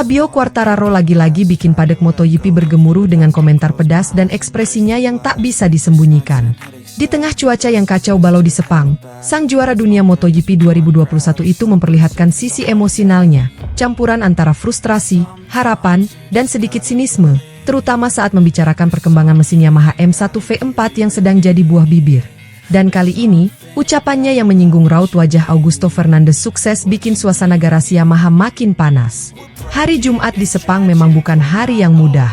Fabio Quartararo lagi-lagi bikin padek MotoGP bergemuruh dengan komentar pedas dan ekspresinya yang tak bisa disembunyikan. Di tengah cuaca yang kacau balau di Sepang, sang juara dunia MotoGP 2021 itu memperlihatkan sisi emosionalnya, campuran antara frustrasi, harapan, dan sedikit sinisme, terutama saat membicarakan perkembangan mesin Yamaha M1V4 yang sedang jadi buah bibir. Dan kali ini, ucapannya yang menyinggung raut wajah Augusto Fernandes sukses bikin suasana garasi Yamaha makin panas. Hari Jumat di Sepang memang bukan hari yang mudah.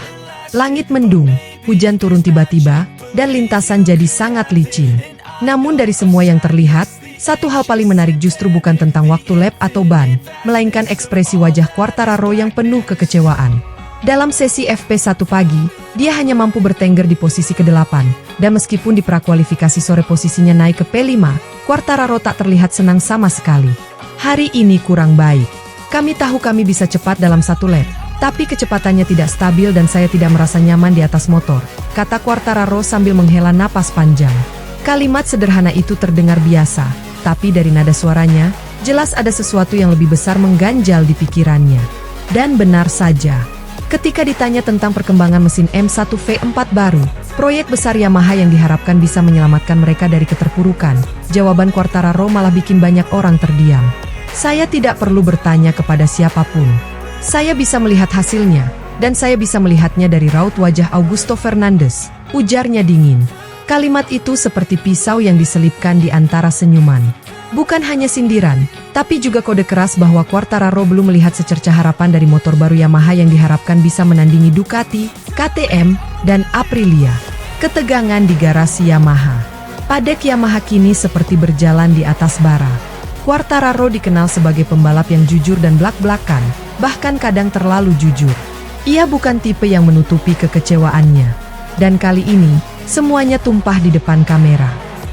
Langit mendung, hujan turun tiba-tiba, dan lintasan jadi sangat licin. Namun dari semua yang terlihat, satu hal paling menarik justru bukan tentang waktu lap atau ban, melainkan ekspresi wajah Quartararo yang penuh kekecewaan. Dalam sesi FP1 pagi, dia hanya mampu bertengger di posisi ke-8, dan meskipun di prakualifikasi sore posisinya naik ke P5, Quartararo tak terlihat senang sama sekali. Hari ini kurang baik. Kami tahu kami bisa cepat dalam satu lap, tapi kecepatannya tidak stabil dan saya tidak merasa nyaman di atas motor, kata Quartararo sambil menghela napas panjang. Kalimat sederhana itu terdengar biasa, tapi dari nada suaranya, jelas ada sesuatu yang lebih besar mengganjal di pikirannya. Dan benar saja. Ketika ditanya tentang perkembangan mesin M1V4 baru, proyek besar Yamaha yang diharapkan bisa menyelamatkan mereka dari keterpurukan, jawaban Quartararo malah bikin banyak orang terdiam. Saya tidak perlu bertanya kepada siapapun. Saya bisa melihat hasilnya, dan saya bisa melihatnya dari raut wajah Augusto Fernandes, ujarnya dingin. Kalimat itu seperti pisau yang diselipkan di antara senyuman. Bukan hanya sindiran, tapi juga kode keras bahwa Quartararo belum melihat secercah harapan dari motor baru Yamaha yang diharapkan bisa menandingi Ducati, KTM, dan Aprilia. Ketegangan di garasi Yamaha. Padek Yamaha kini seperti berjalan di atas bara. Quartararo dikenal sebagai pembalap yang jujur dan blak-blakan, bahkan kadang terlalu jujur. Ia bukan tipe yang menutupi kekecewaannya. Dan kali ini, semuanya tumpah di depan kamera.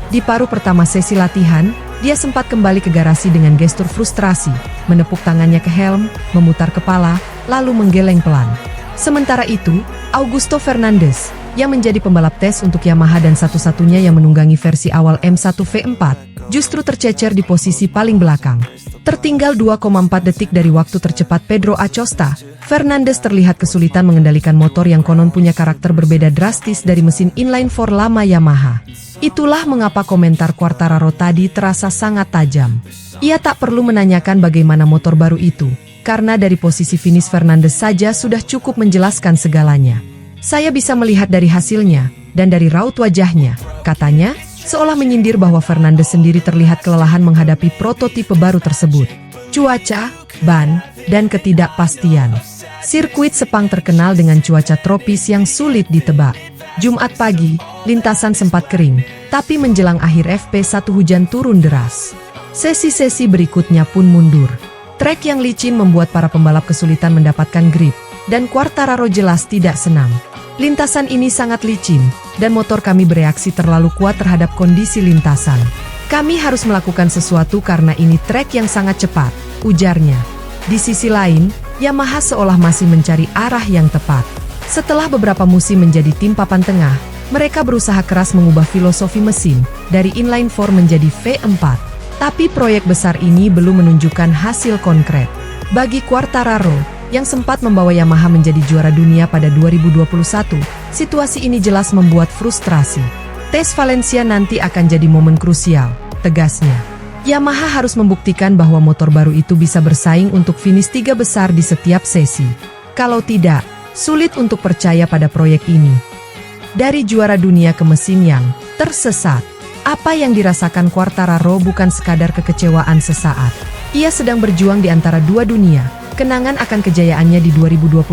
Di paruh pertama sesi latihan, dia sempat kembali ke garasi dengan gestur frustrasi, menepuk tangannya ke helm, memutar kepala, lalu menggeleng pelan. Sementara itu, Augusto Fernandes, yang menjadi pembalap tes untuk Yamaha dan satu-satunya yang menunggangi versi awal M1V4, justru tercecer di posisi paling belakang. Tertinggal 2,4 detik dari waktu tercepat Pedro Acosta, Fernandes terlihat kesulitan mengendalikan motor yang konon punya karakter berbeda drastis dari mesin inline-4 lama Yamaha. Itulah mengapa komentar Quartararo tadi terasa sangat tajam. Ia tak perlu menanyakan bagaimana motor baru itu, karena dari posisi finish Fernandes saja sudah cukup menjelaskan segalanya. Saya bisa melihat dari hasilnya, dan dari raut wajahnya, katanya, seolah menyindir bahwa Fernandes sendiri terlihat kelelahan menghadapi prototipe baru tersebut. Cuaca, ban, dan ketidakpastian. Sirkuit Sepang terkenal dengan cuaca tropis yang sulit ditebak. Jumat pagi, lintasan sempat kering, tapi menjelang akhir FP1 hujan turun deras. Sesi-sesi berikutnya pun mundur. Trek yang licin membuat para pembalap kesulitan mendapatkan grip, dan Quartararo jelas tidak senang. Lintasan ini sangat licin, dan motor kami bereaksi terlalu kuat terhadap kondisi lintasan. Kami harus melakukan sesuatu karena ini trek yang sangat cepat, ujarnya. Di sisi lain, Yamaha seolah masih mencari arah yang tepat. Setelah beberapa musim menjadi tim papan tengah, mereka berusaha keras mengubah filosofi mesin dari inline-4 menjadi V4. Tapi proyek besar ini belum menunjukkan hasil konkret. Bagi Quartararo, yang sempat membawa Yamaha menjadi juara dunia pada 2021, situasi ini jelas membuat frustrasi. Tes Valencia nanti akan jadi momen krusial, tegasnya. Yamaha harus membuktikan bahwa motor baru itu bisa bersaing untuk finish 3 besar di setiap sesi. Kalau tidak, sulit untuk percaya pada proyek ini. Dari juara dunia ke mesin yang tersesat, apa yang dirasakan Quartararo bukan sekadar kekecewaan sesaat. Ia sedang berjuang di antara dua dunia, kenangan akan kejayaannya di 2021,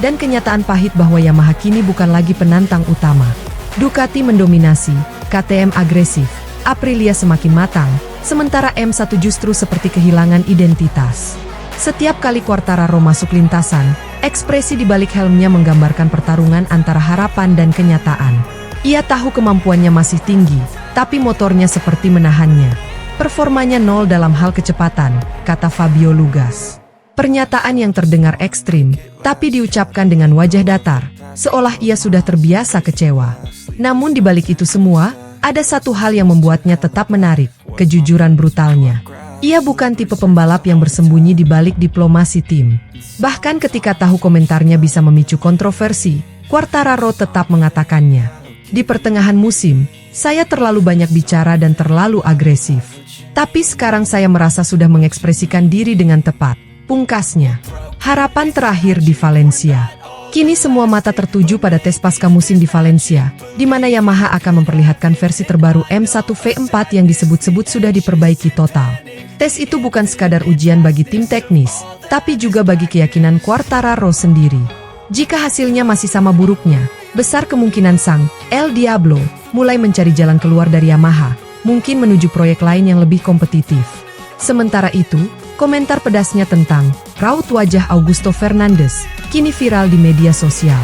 dan kenyataan pahit bahwa Yamaha kini bukan lagi penantang utama. Ducati mendominasi, KTM agresif, Aprilia semakin matang, sementara M1 justru seperti kehilangan identitas. Setiap kali Quartararo masuk lintasan, ekspresi di balik helmnya menggambarkan pertarungan antara harapan dan kenyataan. Ia tahu kemampuannya masih tinggi, tapi motornya seperti menahannya. Performanya nol dalam hal kecepatan, kata Fabio Lugas. Pernyataan yang terdengar ekstrim, tapi diucapkan dengan wajah datar, seolah ia sudah terbiasa kecewa. Namun di balik itu semua, ada satu hal yang membuatnya tetap menarik, kejujuran brutalnya. Ia bukan tipe pembalap yang bersembunyi di balik diplomasi tim. Bahkan ketika tahu komentarnya bisa memicu kontroversi, Quartararo tetap mengatakannya. Di pertengahan musim, saya terlalu banyak bicara dan terlalu agresif. Tapi sekarang saya merasa sudah mengekspresikan diri dengan tepat, pungkasnya. Harapan terakhir di Valencia. Kini semua mata tertuju pada tes pasca musim di Valencia, di mana Yamaha akan memperlihatkan versi terbaru M1V4 yang disebut-sebut sudah diperbaiki total. Tes itu bukan sekadar ujian bagi tim teknis, tapi juga bagi keyakinan Quartararo sendiri. Jika hasilnya masih sama buruknya, besar kemungkinan sang El Diablo mulai mencari jalan keluar dari Yamaha, mungkin menuju proyek lain yang lebih kompetitif. Sementara itu, komentar pedasnya tentang raut wajah Augusto Fernandes kini viral di media sosial.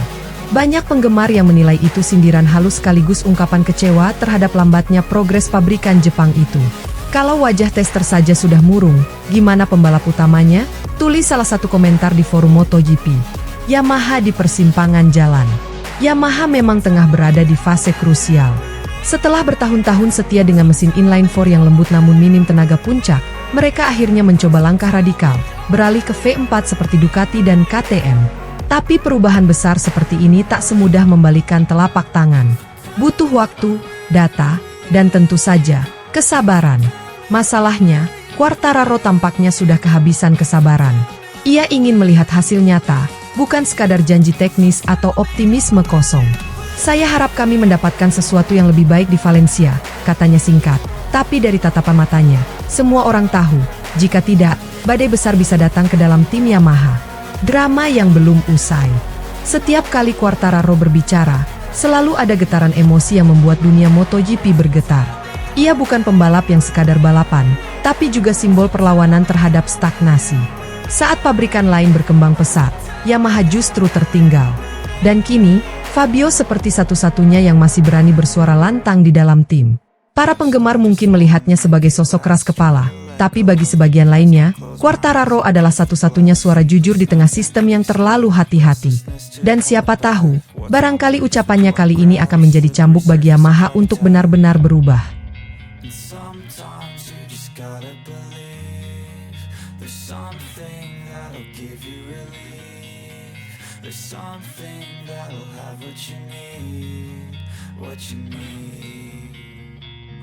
Banyak penggemar yang menilai itu sindiran halus sekaligus ungkapan kecewa terhadap lambatnya progres pabrikan Jepang itu. Kalau wajah tester saja sudah murung, gimana pembalap utamanya? Tulis salah satu komentar di forum MotoGP. Yamaha di persimpangan jalan. Yamaha memang tengah berada di fase krusial. Setelah bertahun-tahun setia dengan mesin inline-4 yang lembut namun minim tenaga puncak, mereka akhirnya mencoba langkah radikal, beralih ke V4 seperti Ducati dan KTM. Tapi perubahan besar seperti ini tak semudah membalikkan telapak tangan. Butuh waktu, data, dan tentu saja, kesabaran. Masalahnya, Quartararo tampaknya sudah kehabisan kesabaran. Ia ingin melihat hasil nyata, bukan sekadar janji teknis atau optimisme kosong. Saya harap kami mendapatkan sesuatu yang lebih baik di Valencia, katanya singkat. Tapi dari tatapan matanya, semua orang tahu, jika tidak, badai besar bisa datang ke dalam tim Yamaha. Drama yang belum usai. Setiap kali Quartararo berbicara, selalu ada getaran emosi yang membuat dunia MotoGP bergetar. Ia bukan pembalap yang sekadar balapan, tapi juga simbol perlawanan terhadap stagnasi. Saat pabrikan lain berkembang pesat, Yamaha justru tertinggal. Dan kini, Fabio seperti satu-satunya yang masih berani bersuara lantang di dalam tim. Para penggemar mungkin melihatnya sebagai sosok keras kepala, tapi bagi sebagian lainnya, Quartararo adalah satu-satunya suara jujur di tengah sistem yang terlalu hati-hati. Dan siapa tahu, barangkali ucapannya kali ini akan menjadi cambuk bagi Yamaha untuk benar-benar berubah.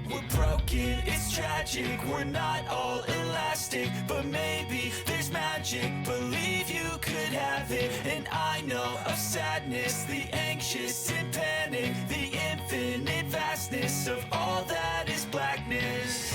We're broken, it's tragic, we're not all elastic, but maybe there's magic, believe you could have it, and I know of sadness, the anxious and panic, the infinite vastness of all that is blackness.